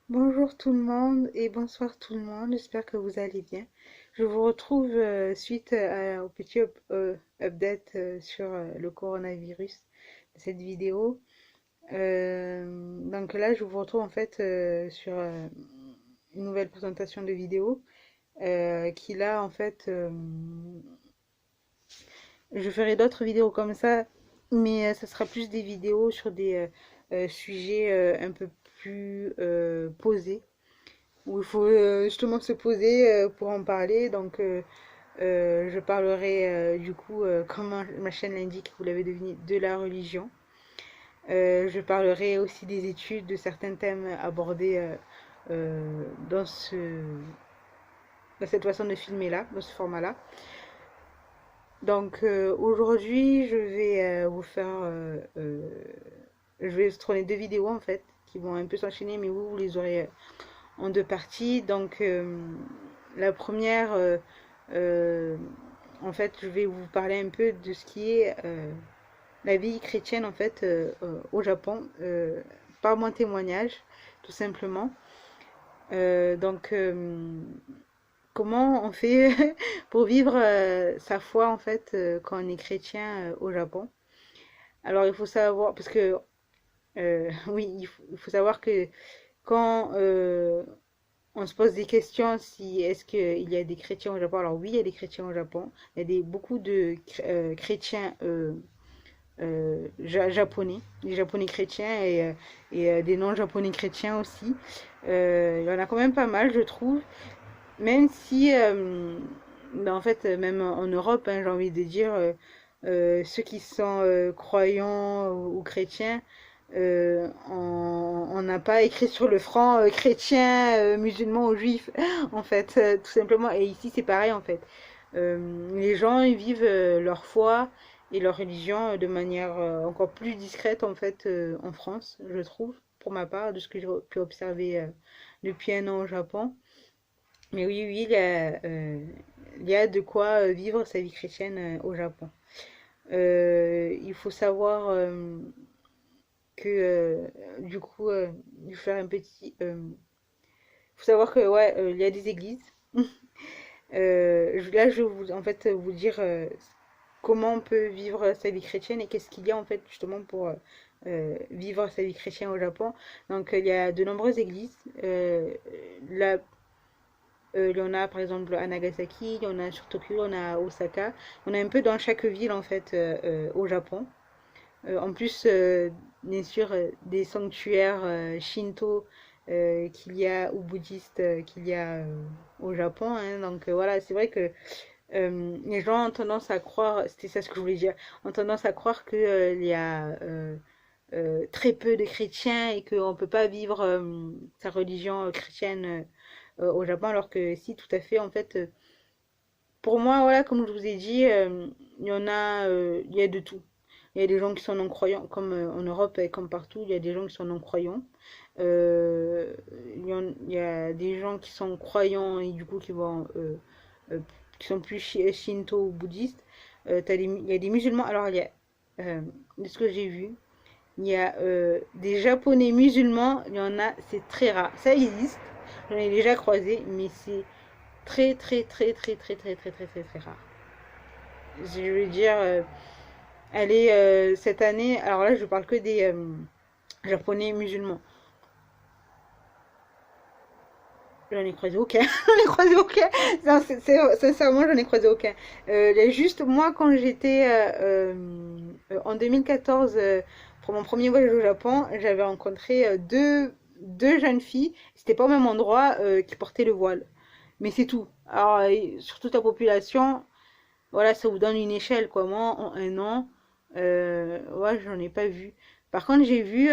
Bonjour tout le monde et bonsoir tout le monde, j'espère que vous allez bien. Je vous retrouve suite au petit update sur le coronavirus de cette vidéo. Donc là, je vous retrouve en fait sur une nouvelle présentation de vidéo qui là en fait, je ferai d'autres vidéos comme ça, mais ça sera plus des vidéos sur des sujets un peu plus posés où il faut justement se poser pour en parler. Donc, je parlerai du coup, comme ma chaîne l'indique, vous l'avez deviné, de la religion. Je parlerai aussi des études, de certains thèmes abordés dans dans cette façon de filmer là, dans ce format là. Donc aujourd'hui, je vais vous faire, je vais tourner deux vidéos en fait, qui vont un peu s'enchaîner, mais vous les aurez en deux parties. Donc, la première, euh, en fait, je vais vous parler un peu de ce qui est la vie chrétienne en fait au Japon, par mon témoignage, tout simplement. Donc, comment on fait pour vivre sa foi en fait quand on est chrétien au Japon? Alors, il faut savoir, parce que oui, il faut savoir que quand on se pose des questions si est-ce qu'il y a des chrétiens au Japon. Alors oui, il y a des chrétiens au Japon. Il y a beaucoup de chrétiens japonais, des japonais chrétiens et des non-japonais chrétiens aussi. Il y en a quand même pas mal, je trouve. Même si, ben, en fait, même en Europe, hein, j'ai envie de dire, ceux qui sont croyants ou chrétiens, on n'a pas écrit sur le front chrétien, musulman ou juif, en fait, tout simplement. Et ici, c'est pareil, en fait. Les gens, ils vivent leur foi et leur religion de manière encore plus discrète, en fait, en France, je trouve, pour ma part, de ce que j'ai pu observer depuis un an au Japon. Mais oui, oui, il y a de quoi vivre sa vie chrétienne au Japon. Il faut savoir que, du coup, je vais faire un petit. Il faut savoir que, ouais, il y a des églises. Là, je vais vous, en fait, vous dire comment on peut vivre sa vie chrétienne et qu'est-ce qu'il y a, en fait, justement, pour vivre sa vie chrétienne au Japon. Donc, il y a de nombreuses églises. La il y en a par exemple à Nagasaki, il y en a sur Tokyo, il y en a à Osaka. On a un peu dans chaque ville en fait au Japon. En plus, bien sûr, des sanctuaires Shinto qu'il y a ou bouddhistes qu'il y a au Japon, hein. Donc voilà, c'est vrai que les gens ont tendance à croire, c'était ça ce que je voulais dire, ont tendance à croire qu'il y a très peu de chrétiens et qu'on ne peut pas vivre sa religion chrétienne au Japon, alors que si, tout à fait, en fait, pour moi, voilà, comme je vous ai dit, il y a de tout. Il y a des gens qui sont non-croyants, comme en Europe et comme partout, il y a des gens qui sont non-croyants. Euh, il y a des gens qui sont croyants et du coup euh, qui sont plus shinto ou bouddhistes. Il y a des musulmans, alors il y a, de ce que j'ai vu, il y a des japonais musulmans, il y en a, c'est très rare. Ça existe, j'en ai déjà croisé, mais c'est très rare. Je veux dire, allez, cette année, alors là, je parle que des japonais musulmans. J'en ai croisé aucun. J'en ai croisé aucun. Non, sincèrement, j'en ai croisé aucun. Juste moi, quand j'étais en 2014 pour mon premier voyage au Japon, j'avais rencontré deux jeunes filles. C'était pas au même endroit qui portaient le voile. Mais c'est tout. Alors, sur toute la population, voilà, ça vous donne une échelle, quoi. Moi, en un an, ouais, j'en ai pas vu. Par contre, j'ai vu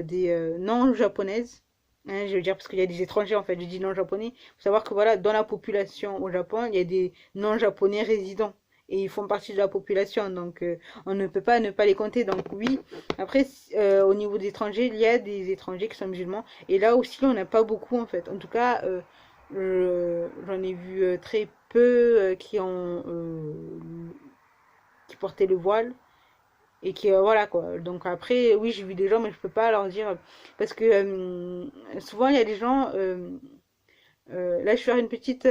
des non-japonaises. Hein, je veux dire, parce qu'il y a des étrangers, en fait, je dis non-japonais. Il faut savoir que, voilà, dans la population au Japon, il y a des non-japonais résidents. Et ils font partie de la population, donc on ne peut pas ne pas les compter. Donc oui, après, au niveau des étrangers, il y a des étrangers qui sont musulmans. Et là aussi, on n'a pas beaucoup, en fait. En tout cas, j'en ai vu très peu qui portaient le voile. et qui voilà quoi. Donc après, oui, j'ai vu des gens, mais je peux pas leur dire parce que souvent il y a des gens. Là, je vais faire une petite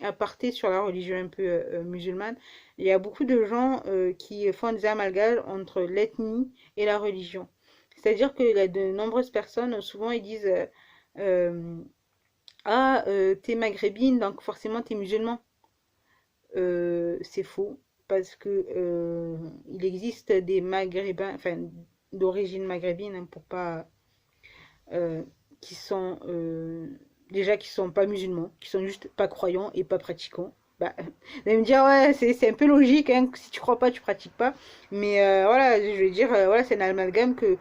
aparté sur la religion un peu musulmane. Il y a beaucoup de gens qui font des amalgames entre l'ethnie et la religion. C'est-à-dire qu'il y a de nombreuses personnes, souvent ils disent euh, ah, t'es maghrébine, donc forcément t'es musulman. C'est faux, parce que il existe des maghrébins, enfin d'origine maghrébine, hein, pour pas euh, qui sont déjà qui sont pas musulmans, qui sont juste pas croyants et pas pratiquants. Bah, vous allez me dire, ouais, c'est un peu logique, hein, que si tu crois pas, tu pratiques pas. Mais voilà, je vais dire, voilà, c'est un amalgame que.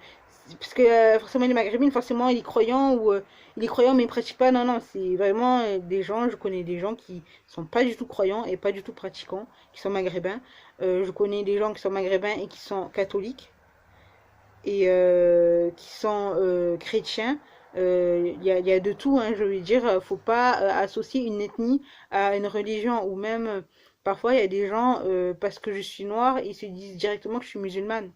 Parce que forcément, les maghrébines, forcément, il est croyant ou il est croyant mais il pratique pas. Non, non, c'est vraiment des gens, je connais des gens qui sont pas du tout croyants et pas du tout pratiquants, qui sont maghrébins. Je connais des gens qui sont maghrébins et qui sont catholiques et qui sont chrétiens. Il y a de tout, hein, je veux dire, faut pas associer une ethnie à une religion ou même parfois il y a des gens parce que je suis noire, ils se disent directement que je suis musulmane,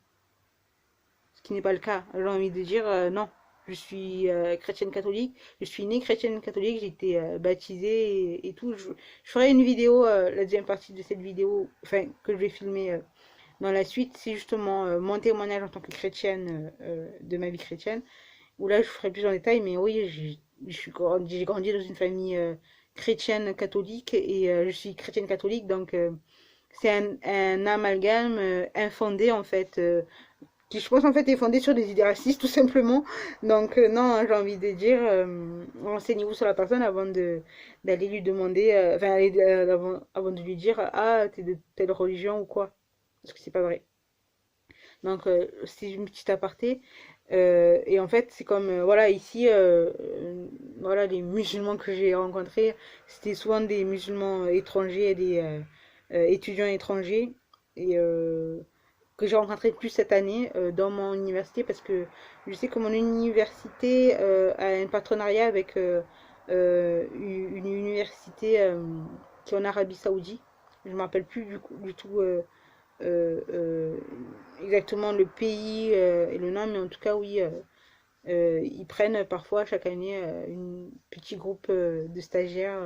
ce qui n'est pas le cas. J'ai envie de dire non, je suis chrétienne catholique, je suis née chrétienne catholique, j'ai été baptisée et tout. Je ferai une vidéo, la deuxième partie de cette vidéo, enfin que je vais filmer dans la suite, c'est justement mon témoignage en tant que chrétienne de ma vie chrétienne, où là je ferai plus en détail, mais oui, j'ai grandi dans une famille chrétienne catholique et je suis chrétienne catholique, donc c'est un amalgame infondé en fait, qui je pense en fait est fondé sur des idées racistes tout simplement. Donc non, j'ai envie de dire, renseignez-vous sur la personne avant de d'aller lui demander, enfin avant de lui dire ah t'es de telle religion ou quoi, parce que c'est pas vrai. Donc, c'est une petite aparté. Et en fait, c'est comme, voilà, ici, voilà, les musulmans que j'ai rencontrés, c'était souvent des musulmans étrangers et des étudiants étrangers. Et que j'ai rencontré plus cette année dans mon université parce que je sais que mon université a un partenariat avec une université qui est en Arabie Saoudite. Je ne me rappelle plus du tout euh, euh, exactement le pays et le nom, mais en tout cas, oui, ils prennent parfois chaque année un petit groupe de stagiaires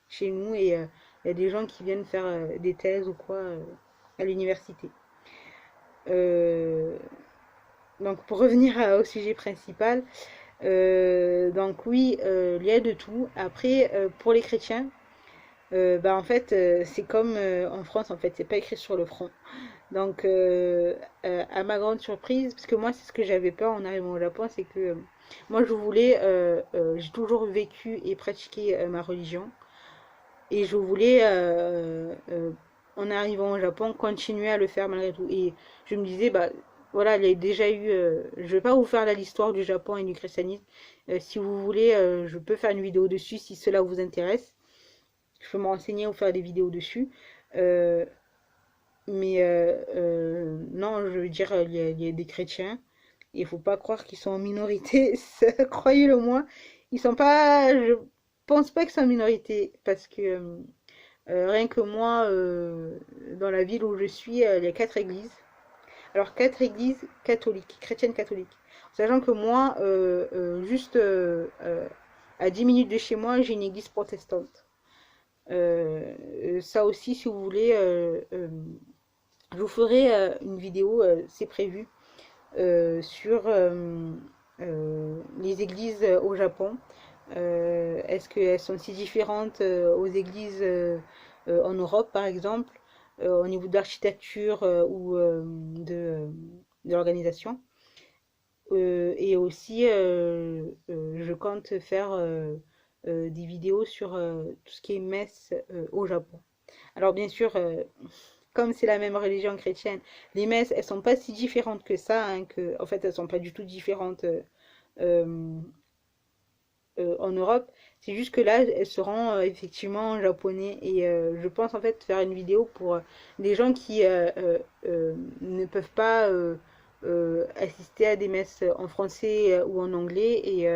chez nous et il y a des gens qui viennent faire des thèses ou quoi à l'université. Euh, donc, pour revenir au sujet principal, donc oui, il y a de tout. Après, pour les chrétiens, bah en fait, c'est comme en France, en fait, c'est pas écrit sur le front. Donc, à ma grande surprise, parce que moi, c'est ce que j'avais peur en arrivant au Japon, c'est que moi, je voulais, j'ai toujours vécu et pratiqué ma religion, et je voulais, en arrivant au Japon, continuer à le faire malgré tout. Et je me disais, bah, voilà, il y a déjà eu, je vais pas vous faire l'histoire du Japon et du christianisme. Si vous voulez, je peux faire une vidéo dessus si cela vous intéresse. Je peux me renseigner ou faire des vidéos dessus. Euh, mais non, je veux dire, il y a des chrétiens. Il faut pas croire qu'ils sont en minorité. Croyez-le moi. Ils sont pas. Je pense pas qu'ils sont en minorité. Parce que rien que moi, dans la ville où je suis, il y a 4 églises. Alors, 4 églises catholiques, chrétiennes catholiques. Sachant que moi, juste à 10 minutes de chez moi, j'ai une église protestante. Ça aussi, si vous voulez, je vous ferai une vidéo, c'est prévu, sur les églises au Japon. Est-ce qu'elles sont si différentes aux églises en Europe, par exemple, au niveau de l'architecture ou de l'organisation? Et aussi, je compte faire des vidéos sur tout ce qui est messe au Japon. Alors bien sûr, comme c'est la même religion chrétienne, les messes, elles sont pas si différentes que ça, hein, en fait, elles sont pas du tout différentes euh, en Europe. C'est juste que là, elles seront effectivement en japonais. Et je pense en fait faire une vidéo pour les gens qui ne peuvent pas assister à des messes en français ou en anglais. Et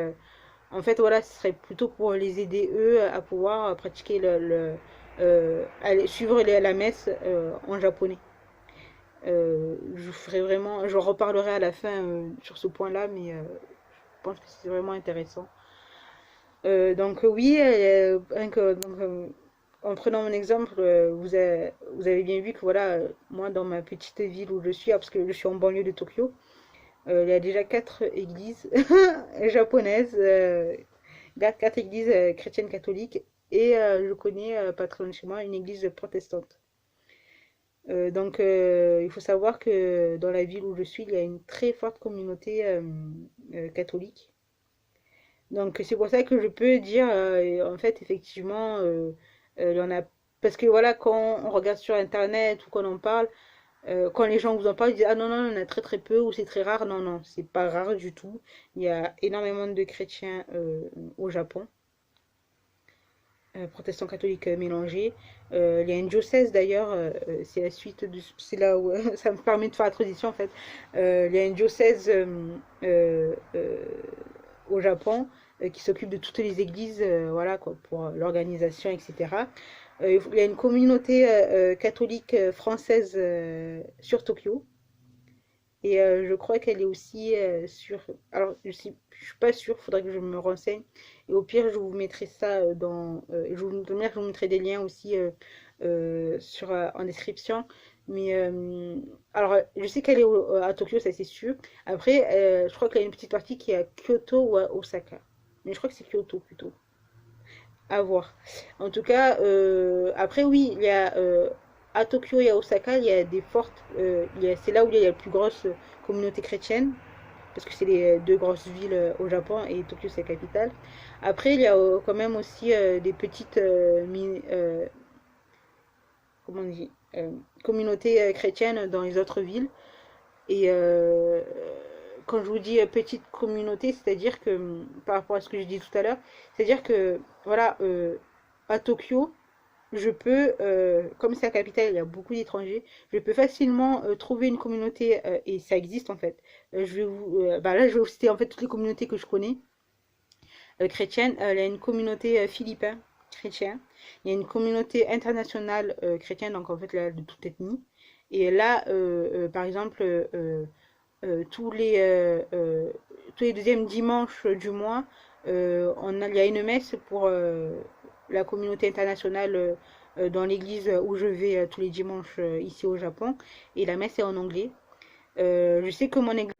en fait, voilà, ce serait plutôt pour les aider eux à pouvoir pratiquer suivre la messe en japonais. Je ferai vraiment, je reparlerai à la fin sur ce point-là, mais je pense que c'est vraiment intéressant. Donc oui, en prenant mon exemple, vous avez bien vu que voilà, moi dans ma petite ville où je suis, parce que je suis en banlieue de Tokyo, il y a déjà quatre églises japonaises, quatre églises chrétiennes catholiques, et je connais pas très loin de chez moi une église protestante. Il faut savoir que dans la ville où je suis, il y a une très forte communauté catholique. Donc c'est pour ça que je peux dire, en fait, effectivement, il y en a... Parce que voilà, quand on regarde sur Internet ou quand on en parle, quand les gens vous en parlent, ils disent, ah non, non, il y en a très très peu ou c'est très rare. Non, non, c'est pas rare du tout. Il y a énormément de chrétiens au Japon, protestants catholiques mélangés. Il y a une diocèse d'ailleurs, c'est la suite de... C'est là où ça me permet de faire la transition en fait. Il y a une diocèse au Japon qui s'occupe de toutes les églises, voilà quoi, pour l'organisation, etc. Il y a une communauté catholique française sur Tokyo. Et je crois qu'elle est aussi sur... Alors, je suis pas sûre, il faudrait que je me renseigne. Et au pire, je vous mettrai ça je vous mettrai des liens aussi en description. Mais alors, je sais qu'elle est à Tokyo, ça c'est sûr. Après, je crois qu'il y a une petite partie qui est à Kyoto ou à Osaka. Mais je crois que c'est Kyoto plutôt. À voir. En tout cas, après, oui, il y a à Tokyo et à Osaka, il y a des fortes. C'est là où il y a la plus grosse communauté chrétienne, parce que c'est les deux grosses villes au Japon et Tokyo, c'est la capitale. Après, il y a quand même aussi des petites comment on dit, communautés chrétiennes dans les autres villes. Et quand je vous dis petite communauté, c'est-à-dire que, par rapport à ce que je dis tout à l'heure, c'est-à-dire que, voilà, à Tokyo, je peux, comme c'est la capitale, il y a beaucoup d'étrangers, je peux facilement trouver une communauté, et ça existe en fait. Là, je vais vous citer en fait toutes les communautés que je connais chrétiennes. Il y a une communauté philippine chrétienne, il y a une communauté internationale chrétienne, donc en fait là, de toute ethnie. Et là, par exemple, tous les deuxièmes dimanches du mois, il y a une messe pour la communauté internationale dans l'église où je vais tous les dimanches ici au Japon. Et la messe est en anglais. Je sais que mon église,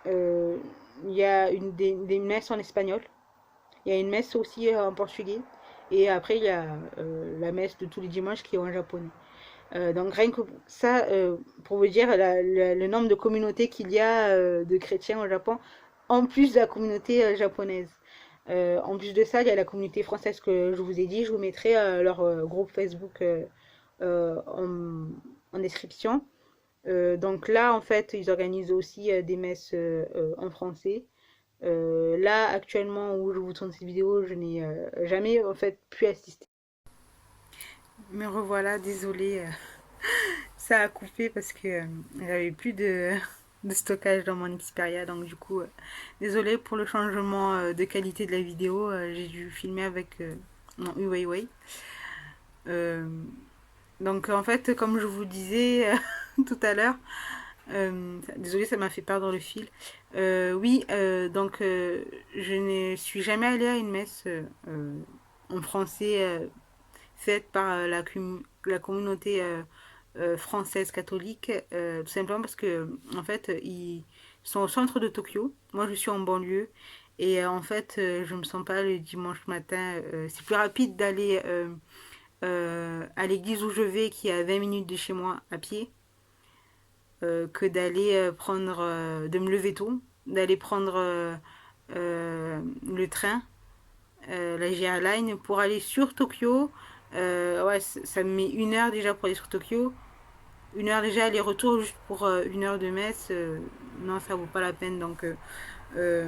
euh, il y a des messes en espagnol. Il y a une messe aussi en portugais. Et après, il y a la messe de tous les dimanches qui est en japonais. Donc rien que ça, pour vous dire le nombre de communautés qu'il y a de chrétiens au Japon, en plus de la communauté japonaise. En plus de ça, il y a la communauté française que je vous ai dit. Je vous mettrai leur groupe Facebook en description. Donc là, en fait, ils organisent aussi des messes en français. Là, actuellement, où je vous tourne cette vidéo, je n'ai jamais en fait pu assister. Me revoilà, désolée. Ça a coupé parce que j'avais plus de stockage dans mon Xperia. Donc du coup, désolé pour le changement de qualité de la vidéo. J'ai dû filmer avec mon Huawei. Euh, en fait, comme je vous disais tout à l'heure, désolé, ça m'a fait perdre le fil. Oui, je ne suis jamais allée à une messe en français faite par la communauté française catholique, tout simplement parce que en fait ils sont au centre de Tokyo. Moi je suis en banlieue et en fait je me sens pas le dimanche matin. C'est plus rapide d'aller à l'église où je vais, qui est à 20 minutes de chez moi à pied, que d'aller de me lever tôt, d'aller prendre le train, la JR Line, pour aller sur Tokyo. Ouais, ça me met 1 heure déjà pour aller sur Tokyo. 1 heure déjà aller-retour juste pour 1 heure de messe. Non, ça vaut pas la peine. Euh,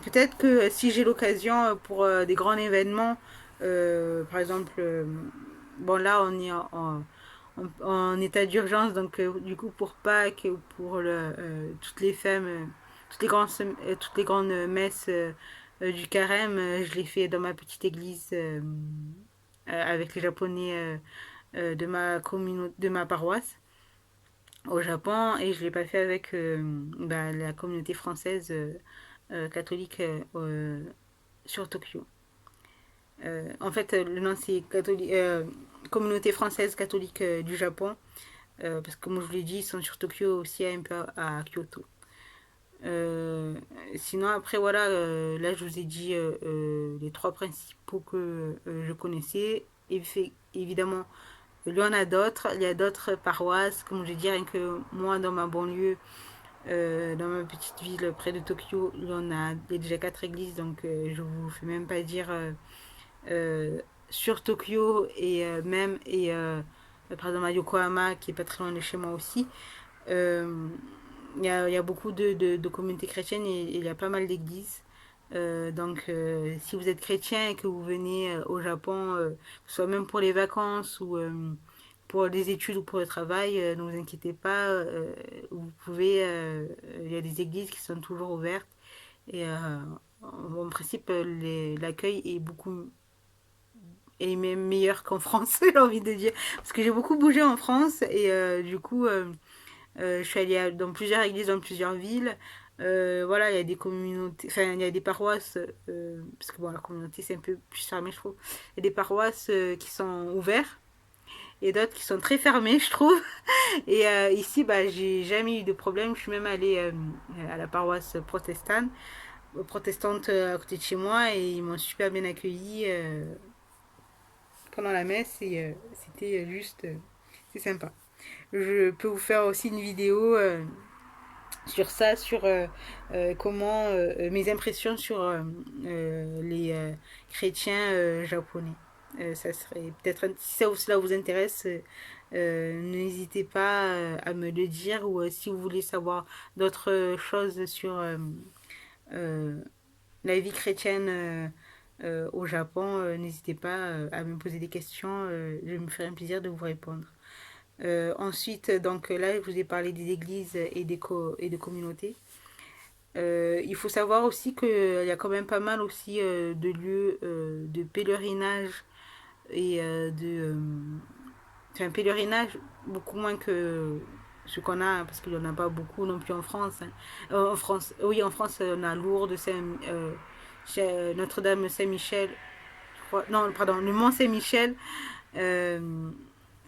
Peut-être que si j'ai l'occasion pour des grands événements, par exemple, bon là on est en état d'urgence, donc du coup pour Pâques ou pour toutes les femmes, toutes les grandes messes du carême, je les fais dans ma petite église avec les Japonais de ma paroisse. au Japon et je l'ai pas fait avec la communauté française catholique sur Tokyo. En fait, le nom c'est Communauté française catholique du Japon, parce que comme je vous l'ai dit, ils sont sur Tokyo aussi un peu à Kyoto. Euh, Sinon, après, voilà, là je vous ai dit les trois principaux que je connaissais. Évidemment, il y en a d'autres, il y a d'autres paroisses, comme je dis, rien que moi dans ma banlieue, dans ma petite ville près de Tokyo, il y a déjà quatre églises, donc je vous fais même pas dire euh, sur Tokyo par exemple à Yokohama qui est pas très loin de chez moi aussi. Euh, il y a beaucoup de communautés chrétiennes et il y a pas mal d'églises. Donc, si vous êtes chrétien et que vous venez au Japon, que ce soit même pour les vacances ou pour les études ou pour le travail, ne vous inquiétez pas. Vous pouvez, il y a des églises qui sont toujours ouvertes et en principe, l'accueil est même meilleur qu'en France, j'ai envie de dire. Parce que j'ai beaucoup bougé en France et du coup, je suis allée dans plusieurs églises, dans plusieurs villes. Voilà, il y a des communautés, enfin, il y a des paroisses, parce que bon, la communauté c'est un peu plus fermé, je trouve. Il y a des paroisses qui sont ouvertes et d'autres qui sont très fermées, je trouve. Et ici, bah, j'ai jamais eu de problème. Je suis même allée à la paroisse protestante à côté de chez moi et ils m'ont super bien accueilli pendant la messe et c'était juste, c'est sympa. Je peux vous faire aussi une vidéo sur ça, sur comment mes impressions sur les chrétiens japonais. Ça serait peut-être si cela vous intéresse, n'hésitez pas à me le dire ou si vous voulez savoir d'autres choses sur euh, la vie chrétienne au Japon, n'hésitez pas à me poser des questions. Je me ferai un plaisir de vous répondre. Ensuite, donc là, je vous ai parlé des églises et des communautés. Il faut savoir aussi qu'il y a quand même pas mal aussi de lieux de pèlerinage et enfin, pèlerinage beaucoup moins que ce qu'on a, parce qu'il n'y en a pas beaucoup non plus en France. Hein. En France, oui, en France, on a Lourdes, Notre-Dame Saint-Michel, je crois, non, pardon, le Mont Saint-Michel. Euh,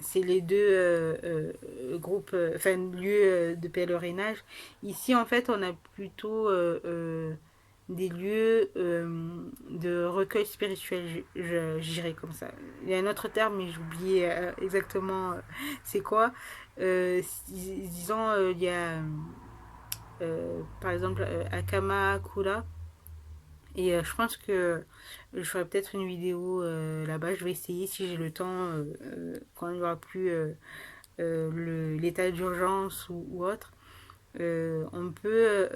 c'est les deux groupes, enfin lieux de pèlerinage. Ici, en fait, on a plutôt des lieux de recueil spirituel, j'irais comme ça. Il y a un autre terme, mais j'ai oublié exactement c'est quoi. Disons, il y a par exemple à Kamakura. Et je pense que je ferai peut-être une vidéo là-bas. Je vais essayer si j'ai le temps, quand il n'y aura plus l'état d'urgence ou autre. On peut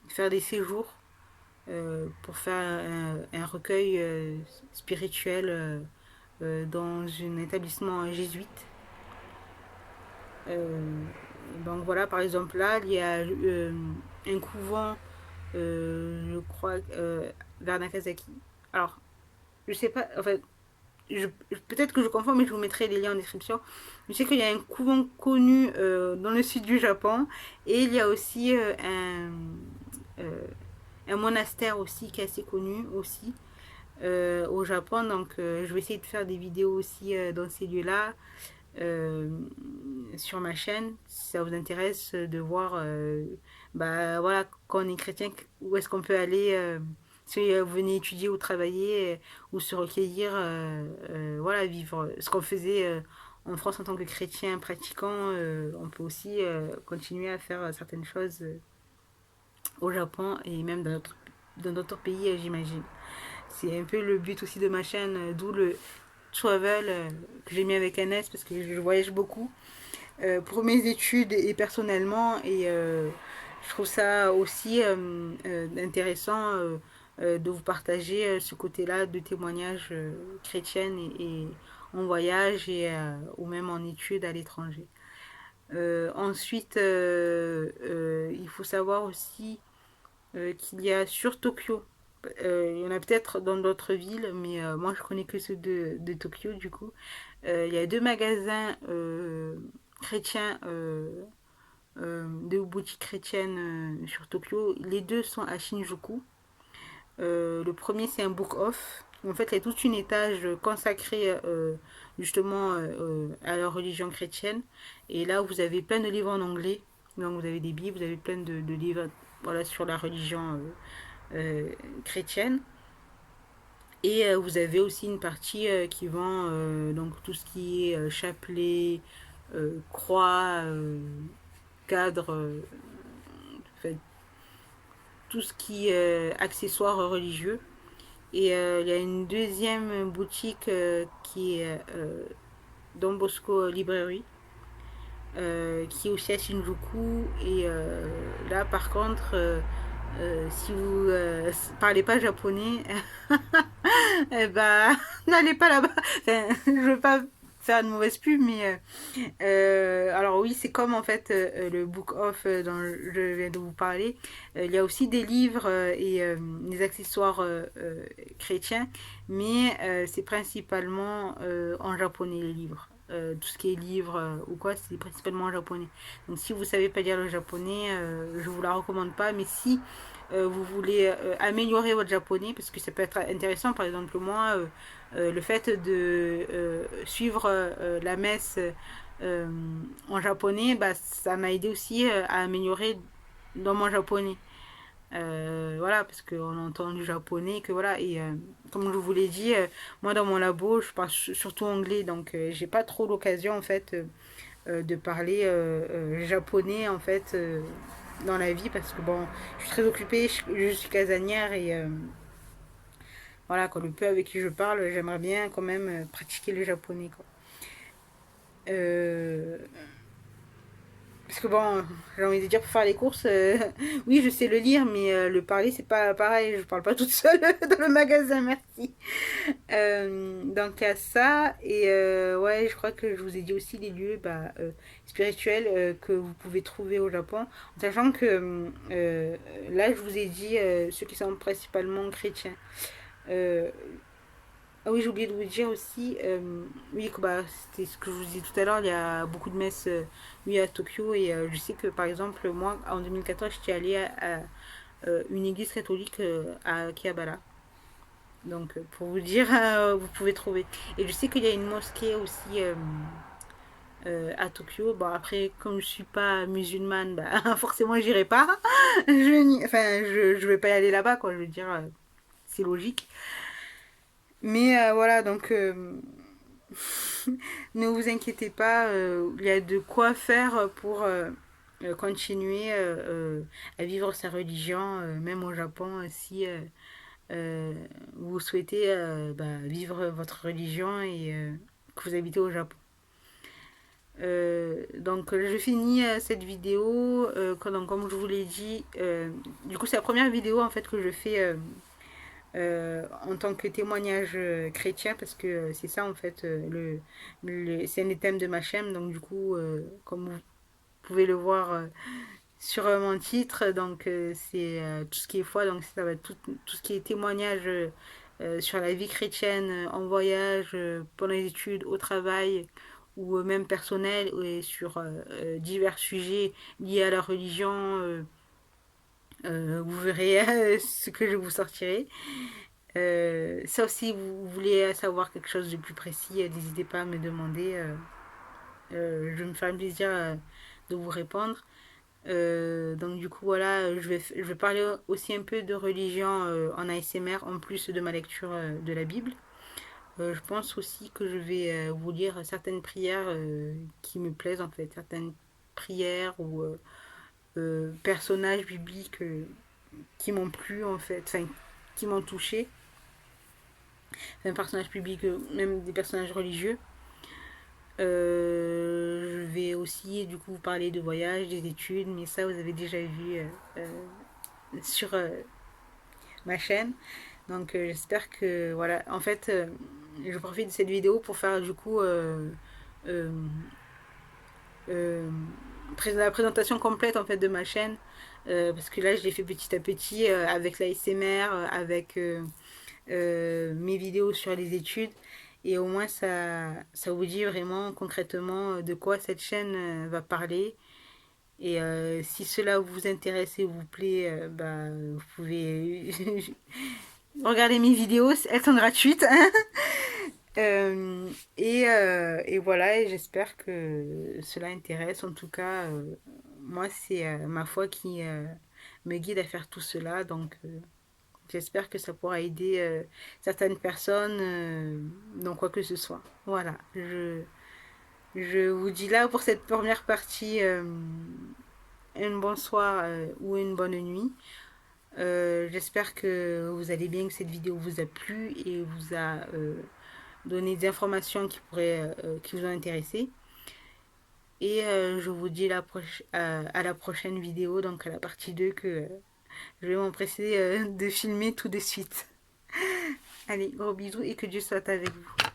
faire des séjours pour faire un recueil spirituel dans un établissement jésuite. Euh, donc voilà, par exemple là, il y a un couvent, je crois, vers Nagasaki. Alors, je sais pas, en fait, peut-être que je confonds, mais je vous mettrai les liens en description. Je sais qu'il y a un couvent connu dans le sud du Japon et il y a aussi euh, un monastère aussi qui est assez connu aussi au Japon. Donc je vais essayer de faire des vidéos aussi dans ces lieux-là euh, sur ma chaîne si ça vous intéresse de voir bah voilà quand on est chrétien où est-ce qu'on peut aller si vous venez étudier ou travailler ou se recueillir voilà vivre ce qu'on faisait en France en tant que chrétien pratiquant on peut aussi continuer à faire certaines choses au Japon et même dans d'autres pays j'imagine c'est un peu le but aussi de ma chaîne d'où le travel que j'ai mis avec un S parce que je voyage beaucoup pour mes études et personnellement. Et je trouve ça aussi intéressant de vous partager ce côté-là de témoignages chrétiennes et en voyage ou même en études à l'étranger. Ensuite, il faut savoir aussi qu'il y a sur Tokyo, il y en a peut-être dans d'autres villes, mais moi je connais que ceux de Tokyo du coup. Il y a deux magasins chrétiens deux boutiques chrétiennes sur Tokyo. Les deux sont à Shinjuku. Le premier, c'est un book off. En fait, il y a toute une étage consacrée justement à la religion chrétienne. Et là, vous avez plein de livres en anglais. Donc, vous avez des bibles, vous avez plein de livres voilà, sur la religion chrétienne. Et vous avez aussi une partie qui vend donc tout ce qui est chapelet, croix, cadre, fait, tout ce qui est accessoires religieux. Et il y a une deuxième boutique qui est Don Bosco Librairie, qui est aussi à Shinjuku. Et là, par contre, si vous parlez pas japonais, eh ben, n'allez pas là-bas. Enfin, je veux pas faire de mauvaise pub, mais alors oui, c'est comme en fait le book off dont je viens de vous parler. Il y a aussi des livres et des accessoires chrétiens, mais c'est principalement en japonais les livres. Tout ce qui est livre ou quoi, c'est principalement en japonais. Donc si vous savez pas lire le japonais, je vous la recommande pas. Mais si vous voulez améliorer votre japonais, parce que ça peut être intéressant, par exemple moi, le fait de suivre la messe euh, en japonais, bah, ça m'a aidé aussi à améliorer dans mon japonais. Voilà, parce qu'on entend du japonais, que voilà, et comme je vous l'ai dit, moi dans mon labo, je parle surtout anglais, donc j'ai pas trop l'occasion en fait de parler japonais en fait dans la vie, parce que bon, je suis très occupée, je suis casanière et voilà, quand le peu avec qui je parle, j'aimerais bien quand même pratiquer le japonais, quoi. Euh, Parce que bon, j'ai envie de dire pour faire les courses, oui, je sais le lire, mais le parler, c'est pas pareil. Je parle pas toute seule dans le magasin, merci. Donc à ça, et ouais, je crois que je vous ai dit aussi les lieux bah, spirituels que vous pouvez trouver au Japon. En sachant que là, je vous ai dit ceux qui sont principalement chrétiens. Euh, ah oui, j'ai oublié de vous dire aussi, oui, bah, c'était ce que je vous disais tout à l'heure, il y a beaucoup de messes oui, à Tokyo et je sais que par exemple, moi en 2014, j'étais allée à, une église catholique à Akihabara. Donc pour vous dire, vous pouvez trouver. Et je sais qu'il y a une mosquée aussi à Tokyo. Bon, après, comme je suis pas musulmane, bah, forcément, j'irai pas. Enfin, je vais pas y aller là-bas, quoi. Je veux dire, c'est logique. Mais voilà, donc ne vous inquiétez pas, il y a de quoi faire pour continuer à vivre sa religion, même au Japon, si vous souhaitez bah, vivre votre religion et que vous habitez au Japon. Donc je finis cette vidéo, donc, comme je vous l'ai dit, du coup c'est la première vidéo en fait que je fais en tant que témoignage chrétien, parce que c'est ça en fait c'est un des thèmes de ma chaîne. Donc du coup comme vous pouvez le voir sur mon titre, donc c'est tout ce qui est foi, donc ça va être tout ce qui est témoignage sur la vie chrétienne en voyage, pendant les études, au travail ou même personnel, et sur divers sujets liés à la religion. Vous verrez ce que je vous sortirai. Sauf si vous voulez savoir quelque chose de plus précis, n'hésitez pas à me demander. Je me ferai un plaisir de vous répondre. Donc du coup voilà, je vais parler aussi un peu de religion en ASMR en plus de ma lecture de la Bible. Je pense aussi que je vais vous lire certaines prières qui me plaisent en fait, certaines prières ou personnages bibliques qui m'ont plu en fait, enfin qui m'ont touché. Un personnage public, même des personnages religieux. Je vais aussi du coup vous parler de voyage, des études, mais ça vous avez déjà vu sur ma chaîne. Donc j'espère que voilà, en fait, je profite de cette vidéo pour faire du coup euh, euh, la présentation complète en fait de ma chaîne. Parce que là je l'ai fait petit à petit avec la SMR, avec mes vidéos sur les études. Et au moins, ça vous dit vraiment concrètement de quoi cette chaîne va parler. Et si cela vous intéresse et vous plaît, bah, vous pouvez regarder mes vidéos, elles sont gratuites. Et voilà, et j'espère que cela intéresse. En tout cas, moi, c'est ma foi qui me guide à faire tout cela. Donc, j'espère que ça pourra aider certaines personnes dans quoi que ce soit. Voilà, je vous dis là pour cette première partie une bonne soir ou une bonne nuit. J'espère que vous allez bien, que cette vidéo vous a plu et vous a donné des informations qui vous ont intéressé. Et je vous dis à la prochaine vidéo, donc à la partie 2 que je vais m'empresser de filmer tout de suite. Allez, gros bisous et que Dieu soit avec vous.